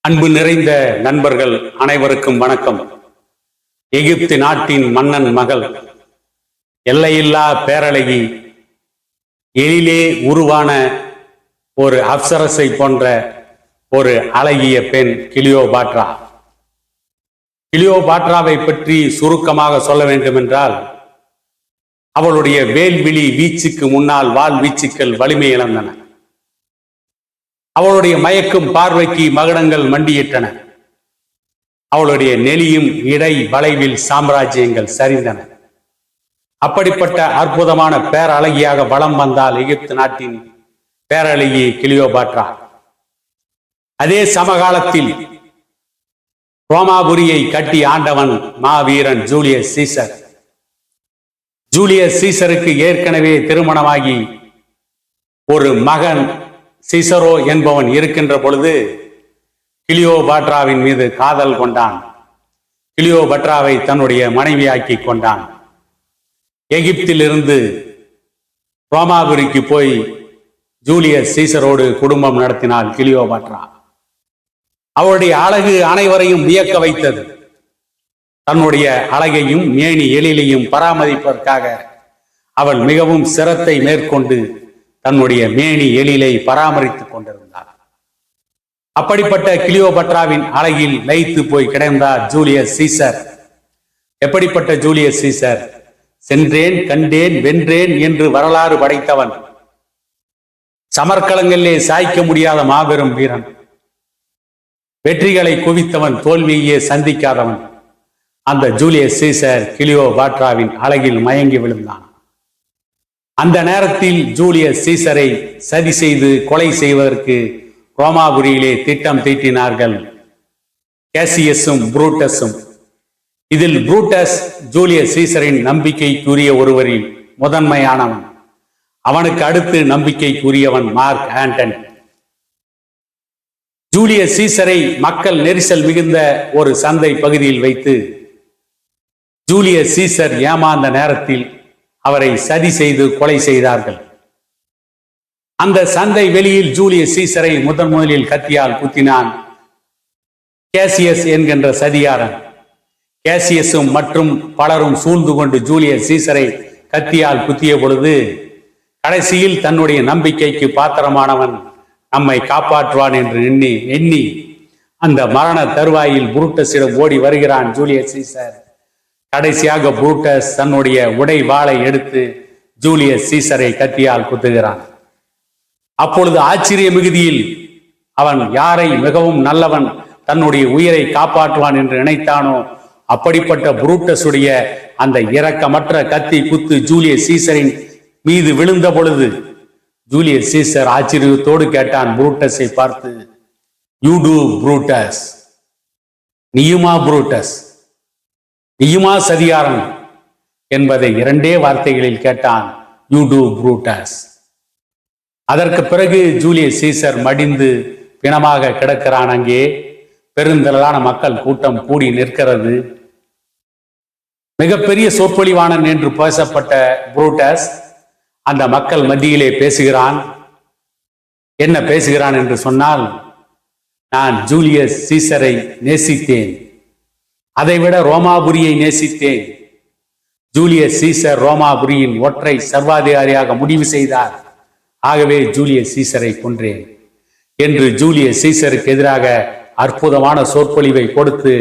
அன்பு நிறைந்த நண்பர்கள் அனைவருக்கும் வணக்கம். எகிப்து நாட்டின் மன்னன் மகள், எல்லையில்லா பேரழகி, எழிலே உருவான ஒரு அப்சரஸை போன்ற ஒரு அழகிய பெண் கிளியோபாட்ரா. கிளியோபாட்ராவை பற்றி சுருக்கமாக சொல்ல வேண்டும் என்றால், அவளுடைய வேல்விழி வீச்சுக்கு முன்னால் வால் வீச்சுக்கள் வலிமை இழந்தன. அவளுடைய மயக்கும் பார்வைக்கு மகுடங்கள் மண்டியிட்டன. அவளுடைய நெளியும் இடை வளைவில் சாம்ராஜ்யங்கள் சரிந்தன. அப்படிப்பட்ட அற்புதமான பேரழகியாக வலம் வந்தால் எகிப்து நாட்டின் பேரழகி கிளியோபாட்ரா. அதே சமகாலத்தில் ரோமாபுரியை கட்டி ஆண்டவன் மாவீரன் ஜூலியஸ் சீசர். ஜூலியஸ் சீசருக்கு ஏற்கனவே திருமணமாகி ஒரு மகன் சிசரோ என்பவன் இருக்கின்ற பொழுது கிளியோபாட்ராவின் மீது காதல் கொண்டான். கிளியோபாட்ராவை தன்னுடைய மனைவியாக்கி கொண்டான். எகிப்திலிருந்து ரோமாபுரிக்கு போய் ஜூலியஸ் சீசரோடு குடும்பம் நடத்தினாள் கிளியோபாட்ரா. அவருடைய அழகு அனைவரையும் வியக்க வைத்தது. தன்னுடைய அழகையும் மேனி எழிலையும் பராமரிப்பதற்காக அவள் மிகவும் சிரத்தை மேற்கொண்டு தன்னுடைய மேனி எழிலை பராமரித்துக் கொண்டிருந்தார். அப்படிப்பட்ட கிளியோபாட்ராவின் அழகில் லயித்து போய் கிடந்தார் ஜூலியஸ் சீசர். எப்படிப்பட்ட ஜூலியஸ் சீசர்? சென்றேன், கண்டேன், வென்றேன் என்று வரலாறு படைத்தவன், சமர்க்களங்களிலே சாய்க்க முடியாத மாபெரும் வீரன், வெற்றிகளை குவித்தவன், தோல்வியே சந்திக்காதவன். அந்த ஜூலியஸ் சீசர் கிளியோபாட்ராவின் அழகில் மயங்கி விழுந்தான். அந்த நேரத்தில் ஜூலியஸ் சீசரை சதி செய்து கொலை செய்வதற்கு ரோமாபுரியிலே திட்டம் தீட்டினார்கள் கேசியஸும் புரூட்டஸும். இதில் புரூட்டஸ் ஜூலியஸ் சீசரின் நம்பிக்கைக்குரிய ஒருவரில் முதன்மையானவன். அவனுக்கு அடுத்து நம்பிக்கைக்குரியவன் மார்க் ஆண்டனி. ஜூலியஸ் சீசரை மக்கள் நெரிசல் மிகுந்த ஒரு சந்தை பகுதியில் வைத்து ஜூலியஸ் சீசர் ஏமாந்த நேரத்தில் அவரை சதி செய்து கொலை செய்தார்கள். அந்த சந்தை வெளியில் ஜூலியஸ் சீசரை முதலில் கத்தியால் குத்தினான் கேசியஸ் என்கின்ற சதிகாரன். கேசியஸும் மற்றும் பலரும் சூழ்ந்து கொண்டு ஜூலியஸ் சீசரை கத்தியால் குத்திய பொழுது கடைசியில் தன்னுடைய நம்பிக்கைக்கு பாத்திரமானவன் நம்மை காப்பாற்றுவான் என்று எண்ணி அந்த மரண தருவாயில் புரூட்டஸிடம் ஓடி வருகிறான் ஜூலியஸ் சீசர். கடைசியாக புரூட்டஸ் தன்னுடைய உடை வாளை எடுத்து ஜூலியஸ் சீசரை கத்தியால் குத்துகிறான். அப்பொழுது ஆச்சரிய மிகுதியில் அவன் யாரை மிகவும் நல்லவன் தன்னுடைய உயிரை காப்பாற்றுவான் என்று நினைத்தானோ அப்படிப்பட்ட புரூட்டஸுடைய அந்த இரக்கமற்ற கத்தி குத்து ஜூலியஸ் சீசரின் மீது விழுந்த பொழுது ஜூலியஸ் சீசர் ஆச்சரியத்தோடு கேட்டான் புரூட்டஸை பார்த்து, யூ டு புரூட்டஸ், நீயுமா புரூட்டஸ், நீயுமா சதிகாரன் என்பதை இரண்டே வார்த்தைகளில் கேட்டான், யூ டு புரூட்டஸ். அதற்கு பிறகு ஜூலியஸ் சீசர் மடிந்து பிணமாக கிடக்கிறான். அங்கே பெருந்திரளான மக்கள் கூட்டம் கூடி நிற்கிறது. மிகப்பெரிய சொற்பொழிவானன் என்று பேசப்பட்ட புரூட்டஸ் அந்த மக்கள் மத்தியிலே பேசுகிறான். என்ன பேசுகிறான் என்று சொன்னால், நான் ஜூலியஸ் சீசரை நேசித்தேன், அதைவிட ரோமாபுரியை நேசித்தேன். ஜூலியஸ் சீசர் ரோமாபுரியின் ஒற்றை சர்வாதிகாரியாக முடிவு செய்தார். ஆகவே ஜூலியஸ் சீசரை கொன்றேன் என்று ஜூலியஸ் சீசருக்கு எதிராக அற்புதமான சொற்பொழிவை கொடுத்து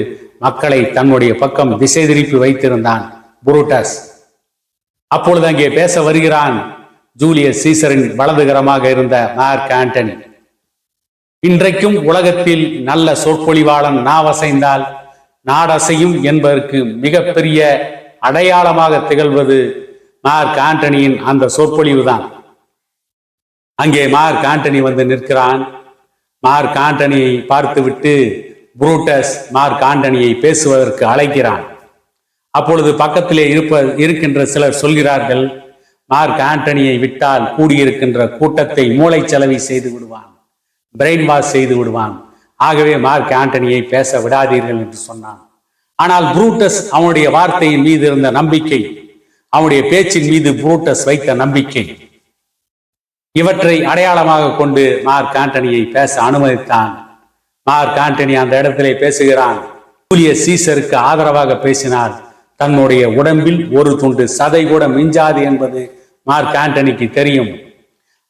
மக்களை தன்னுடைய பக்கம் திசை திருப்பி வைத்திருந்தான் புரூட்டஸ். அப்பொழுது அங்கே பேச வருகிறான் ஜூலியஸ் சீசரின் வலதுகரமாக இருந்த மார்க் ஆண்டனி. இன்றைக்கும் உலகத்தில் நல்ல சொற்பொழிவாளன் நாவசைந்தால் நாடசையும் என்பதற்கு மிகப்பெரிய அடையாளமாக திகழ்வது மார்க் ஆண்டனியின் அந்த சொற்பொழிவுதான். அங்கே மார்க் ஆண்டனி வந்து நிற்கிறான். மார்க் ஆண்டனியை பார்த்துவிட்டு புரூட்டஸ் மார்க் ஆண்டனியை பேசுவதற்கு அழைக்கிறான். அப்பொழுது பக்கத்திலே இருக்கின்ற சிலர் சொல்கிறார்கள், மார்க் ஆண்டனியை விட்டால் கூடியிருக்கின்ற கூட்டத்தை மூளைச்சலவை செய்து விடுவான், பிரெயின் வாஷ் செய்து விடுவான். ஆகவே மார்க் ஆண்டனியை பேச விடாதீர்கள் என்று சொன்னான். ஆனால் புரூட்டஸ் அவனுடைய வார்த்தையின் மீது இருந்த நம்பிக்கை, அவனுடைய பேச்சின் மீது புரூட்டஸ் வைத்த நம்பிக்கை, இவற்றை அடையாளமாக கொண்டு மார்க் ஆண்டனியை பேச அனுமதித்தான். மார்க் ஆண்டனி அந்த இடத்திலே பேசுகிறான். ஜூலியஸ் சீசருக்கு ஆதரவாக பேசினார். தன்னுடைய உடம்பில் ஒரு துண்டு சதை கூட மிஞ்சாது என்பது மார்க் ஆண்டனிக்கு தெரியும்.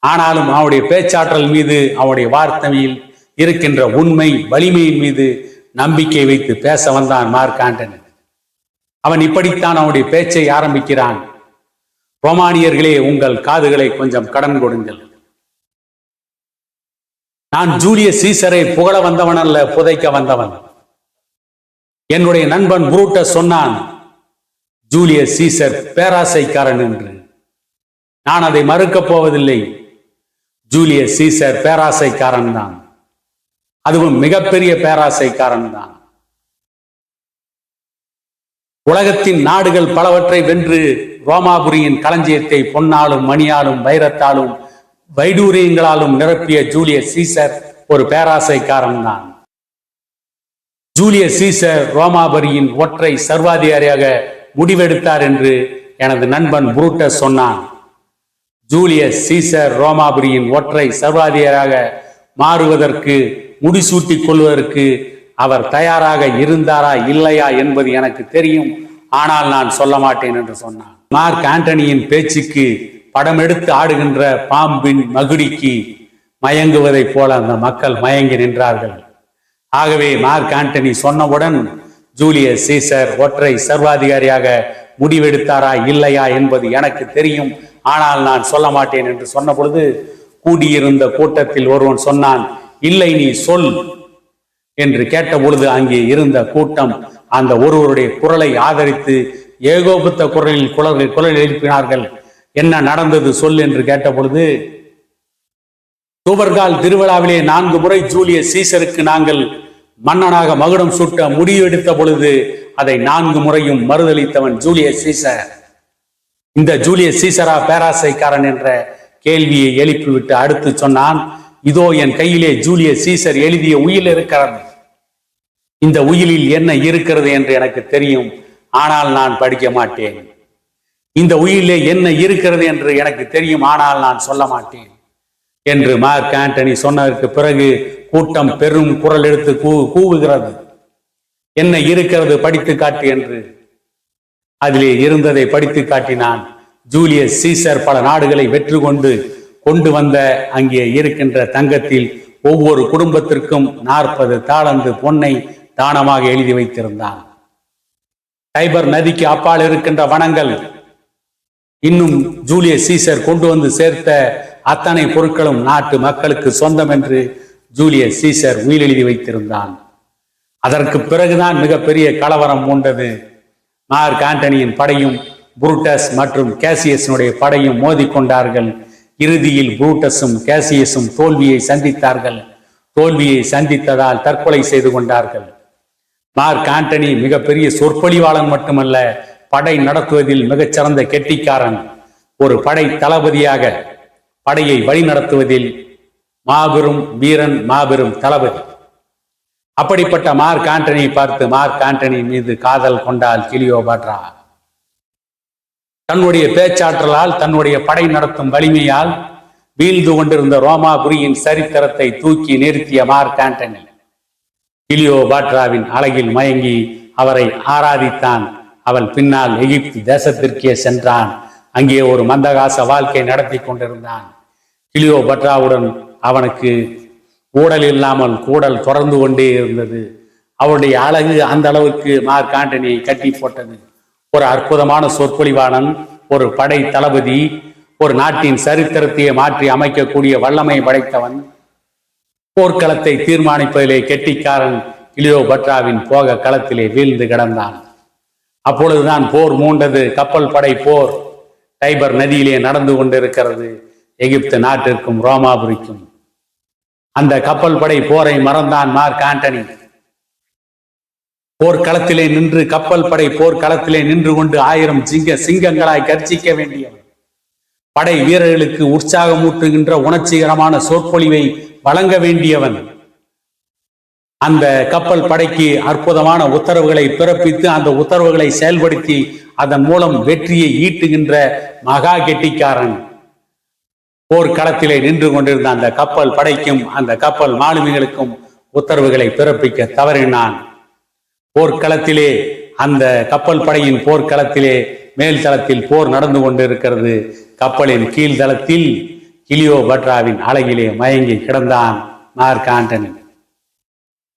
ஆனாலும் அவனுடைய பேச்சாற்றல் மீது, அவனுடைய வார்த்தையில் இருக்கின்ற உண்மை வலிமையின் மீது நம்பிக்கை வைத்து பேச வந்தான் மார்க் ஆண்டனி. அவன் இப்படித்தான் அவனுடைய பேச்சை ஆரம்பிக்கிறான். ரோமானியர்களே, உங்கள் காதுகளை கொஞ்சம் கடன் கொடுங்கள். நான் ஜூலியஸ் சீசரை புகழ வந்தவன் அல்ல, புதைக்க வந்தவன். என்னுடைய நண்பன் புரூட்டஸ் சொன்னான் ஜூலியஸ் சீசர் பேராசைக்காரன் என்று. நான் அதை மறுக்கப் போவதில்லை. ஜூலியஸ் சீசர் பேராசைக்காரன் தான், அதுவும் மிகப்பெரிய பேராசைக்காரன் தான். உலகத்தின் நாடுகள் பலவற்றை வென்று ரோமாபுரியின் களஞ்சியத்தை பொன்னாலும் மணியாலும் வைரத்தாலும் வைடூரியங்களாலும் நிரப்பிய ஜூலியஸ் சீசர் ஒரு பேராசைக்காரன் தான். ஜூலியஸ் சீசர் ரோமாபுரியின் ஒற்றை சர்வாதிகாரியாக முடிவெடுத்தார் என்று எனது நண்பன் புரூட்டஸ் சொன்னான். ஜூலியஸ் சீசர் ரோமாபுரியின் ஒற்றை சர்வாதிகாரியாக மாறுவதற்கு, முடிசூட்டிக் கொள்வதற்கு அவர் தயாராக இருந்தாரா இல்லையா என்பது எனக்கு தெரியும், ஆனால் நான் சொல்ல மாட்டேன் என்று சொன்னான். மார்க் ஆண்டனியின் பேச்சுக்கு படம் எடுத்து ஆடுகின்ற பாம்பின் மகுடிக்கு மயங்குவதைப் போல அந்த மக்கள் மயங்கி நின்றார்கள். ஆகவே மார்க் ஆண்டனி சொன்னவுடன் ஜூலியஸ் சீசர் ஒற்றை சர்வாதிகாரியாக முடிவெடுத்தாரா இல்லையா என்பது எனக்கு தெரியும், ஆனால் நான் சொல்ல மாட்டேன் என்று சொன்ன பொழுது கூடியிருந்த கூட்டத்தில் ஒருவன் சொன்னான், இல்லை நீ சொல் என்று கேட்ட பொழுது அங்கே இருந்த கூட்டம் அந்த ஒருவருடைய குரலை ஆதரித்து ஏகோபித்த குரலில் குரல் எழுப்பினார்கள். என்ன நடந்தது சொல் என்று கேட்ட பொழுது, தூபர்கால் திருவிழாவிலே 4 முறை ஜூலியஸ் சீசருக்கு நாங்கள் மன்னனாக மகுடம் சூட்ட முடிவெடுத்த பொழுது அதை 4 முறையும் மறுதளித்தவன் ஜூலியஸ் சீசர். இந்த ஜூலியஸ் சீசரா பேராசைக்காரன் என்ற கேள்வியை எழுப்பிவிட்டு அடுத்து சொன்னான், இதோ என் கையிலே ஜூலியஸ் சீசர் எழுதிய உயில் இருக்கிறது. இந்த உயிலில் என்ன இருக்கிறது என்று எனக்கு தெரியும், ஆனால் நான் படிக்க மாட்டேன். இந்த உயிலே என்ன இருக்கிறது என்று எனக்கு தெரியும், ஆனால் நான் சொல்ல மாட்டேன் என்று மார்க் ஆண்டனி சொன்னதற்கு பிறகு கூட்டம் பெரும் குரல் எடுத்து கூவுகிறது, என்ன இருக்கிறது படித்து காட்டு என்று. அதிலே இருந்ததை படித்து காட்டினான். ஜூலியஸ் சீசர் பல நாடுகளை வெற்றி கொண்டு வந்த அங்கே இருக்கின்ற தங்கத்தில் ஒவ்வொரு குடும்பத்திற்கும் 40 தாலந்து பொன்னை தானமாக எழுதி வைத்திருந்தான். டைபர் நதிக்கு அப்பால் இருக்கின்ற வனங்கள், இன்னும் ஜூலியஸ் சீசர் கொண்டு வந்து சேர்த்த அத்தனை பொருட்களும் நாட்டு மக்களுக்கு சொந்தம் என்று ஜூலியஸ் சீசர் உயில் எழுதி வைத்திருந்தான். அதற்கு பிறகுதான் மிகப்பெரிய கலவரம் மூண்டது. மார்க் ஆண்டனியின் படையும் புரூட்டஸ் மற்றும் கேசியஸனுடைய படையும் மோதிக்கொண்டார்கள். இறுதியில் புரூட்டஸும் கேசியஸும் தோல்வியை சந்தித்தார்கள். தோல்வியை சந்தித்ததால் தற்கொலை செய்து கொண்டார்கள். மார்க் ஆண்டனி மிகப்பெரிய சொற்பொழிவாளன் மட்டுமல்ல, படை நடத்துவதில் மிகச்சிறந்த கெட்டிக்காரன். ஒரு படை தளபதியாக படையை வழி நடத்துவதில் மாபெரும் வீரன், மாபெரும் தளபதி. அப்படிப்பட்ட மார்க் ஆண்டனியை பார்த்து மார்க் ஆண்டனி மீது காதல் கொண்டால் கிளியோபாட்ரா. தன்னுடைய பேச்சாற்றலால், தன்னுடைய படை நடத்தும் வலிமையால் வீழ்ந்து கொண்டிருந்த ரோமாபுரியின் சரித்திரத்தை தூக்கி நிறுத்திய மார்க் ஆண்டனி கிளியோபாட்ராவின் அழகில் மயங்கி அவரை ஆராதித்தான். அவள் பின்னால் எகிப்து தேசத்திற்கே சென்றான். அங்கே ஒரு மந்தகாச வாழ்க்கை நடத்தி கொண்டிருந்தான். கிளியோபாட்ராவுடன் அவனுக்கு ஊடல் இல்லாமல் கூடல் தொடர்ந்து கொண்டே இருந்தது. அவருடைய அழகு அந்த அளவுக்கு மார்க் ஆண்டனியை கட்டி போட்டது. ஒரு அற்புதமான சொற்பொழிவாளன், ஒரு படை தளபதி, ஒரு நாட்டின் சரித்திரத்தையே மாற்றி அமைக்கக்கூடிய வல்லமை படைத்தவன், போர்க்களத்தை தீர்மானிப்பதிலே கெட்டிக்காரன் கிளியோபாட்ராவின் போக களத்திலே வீழ்ந்து கிடந்தான். அப்பொழுதுதான் போர் மூண்டது. கப்பல் படை போர் டைபர் நதியிலே நடந்து கொண்டிருக்கிறது, எகிப்து நாட்டிற்கும் ரோமாபுரிக்கும். அந்த கப்பல் படை போரை மறந்தான் மார்க் ஆண்டனி. போர்க்களத்திலே நின்று, கப்பல் படை போர்க்களத்திலே நின்று கொண்டு 1000 சிங்கங்களாய் கர்ச்சிக்க வேண்டியவன், படை வீரர்களுக்கு உற்சாகமூட்டுகின்ற உணர்ச்சிகரமான சொற்பொழிவை வழங்க வேண்டியவன், அந்த கப்பல் படைக்கு அற்புதமான உத்தரவுகளை பிறப்பித்து அந்த உத்தரவுகளை செயல்படுத்தி அதன் மூலம் வெற்றியை ஈட்டுகின்ற மகா கெட்டிக்காரன். போர்க்களத்திலே நின்று கொண்டிருந்த அந்த கப்பல் படைக்கும் அந்த கப்பல் மாலுமிகளுக்கும் உத்தரவுகளை பிறப்பிக்க தவறினான். போர்க்களத்திலே, அந்த கப்பல் படையின் போர்க்களத்திலே மேல் தளத்தில் போர் நடந்து கொண்டிருக்கிறது. கப்பலின் கீழ்தளத்தில் கிளியோபட்ராவின் அழகிலே மயங்கி கிடந்தான் மார்க் ஆண்டனி.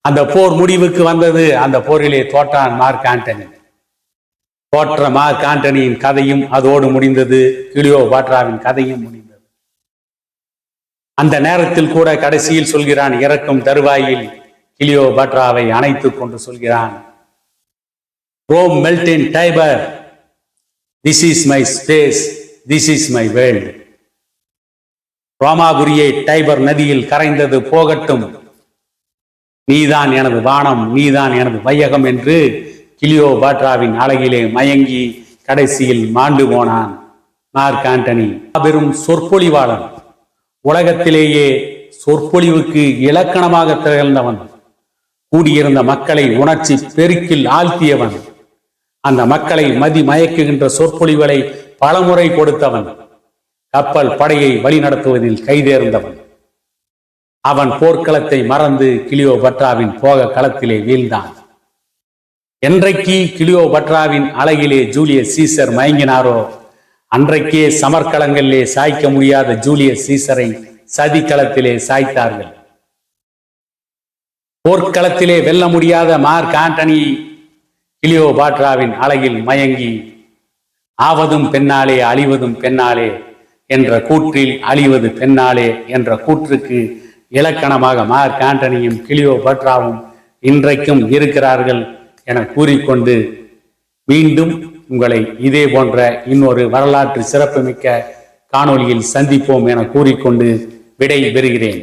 அந்த போர் முடிவுக்கு வந்தது. அந்த போரிலே தோற்றான் மார்க் ஆண்டனி. தோற்ற மார்க் ஆண்டனியின் கதையும் அதோடு முடிந்தது. கிளியோபாட்ராவின் கதையும் முடிந்தது. அந்த நேரத்தில் கூட கடைசியில் சொல்கிறான், இறக்கும் தருவாயில் கிளியோபாட்ராவை அணைத்துக் கொண்டு சொல்கிறான், Rome melt in Tiber, this is my space, this is my world. ரோமாபுரியை டைபர் நதியில் கரைந்தது போகட்டும், நீதான் எனது வானம், நீதான் எனது வையகம் என்று கிளியோபாட்ராவின் அழகிலே மயங்கி கடைசியில் மாண்டு போனான் மார்க் ஆண்டனி. பெரும் சொற்பொழிவாளன், உலகத்திலேயே சொற்பொழிவுக்கு இலக்கணமாக திகழ்ந்தவன், கூடியிருந்த மக்களை உணர்ச்சி பெருக்கில் ஆழ்த்தியவன், அந்த மக்களை மதி மயக்குகின்ற சொற்பொழிவுகளை பலமுறை கொடுத்தவன், கப்பல் படையை வழிநடத்துவதில் கைதேர்ந்தவன். அவன் போர்க்களத்தை மறந்து கிளியோபட்ராவின் போக களத்திலே வீழ்ந்தான். என்றைக்கு கிளியோபட்ராவின் அழகிலே ஜூலியஸ் சீசர் மயங்கினாரோ அன்றைக்கே சமர்க்களங்களிலே சாய்க்க முடியாத ஜூலியஸ் சீசரை சதிக்களத்திலே சாய்த்தார்கள். போர்க்களத்திலே வெல்ல முடியாத மார்க் ஆண்டனி கிளியோபாட்ராவின் அழகில் மயங்கி, ஆவதும் பெண்ணாலே அழிவதும் பெண்ணாலே என்ற கூற்றில் அழிவது பெண்ணாலே என்ற கூற்றுக்கு இலக்கணமாக மார்க் ஆண்டனியும் கிளியோபட்ராவும் இன்றைக்கும் இருக்கிறார்கள் என கூறிக்கொண்டு மீண்டும் உங்களை இதே போன்ற இன்னொரு வரலாற்று சிறப்புமிக்க காணொளியில் சந்திப்போம் என கூறிக்கொண்டு விடை பெறுகிறேன்.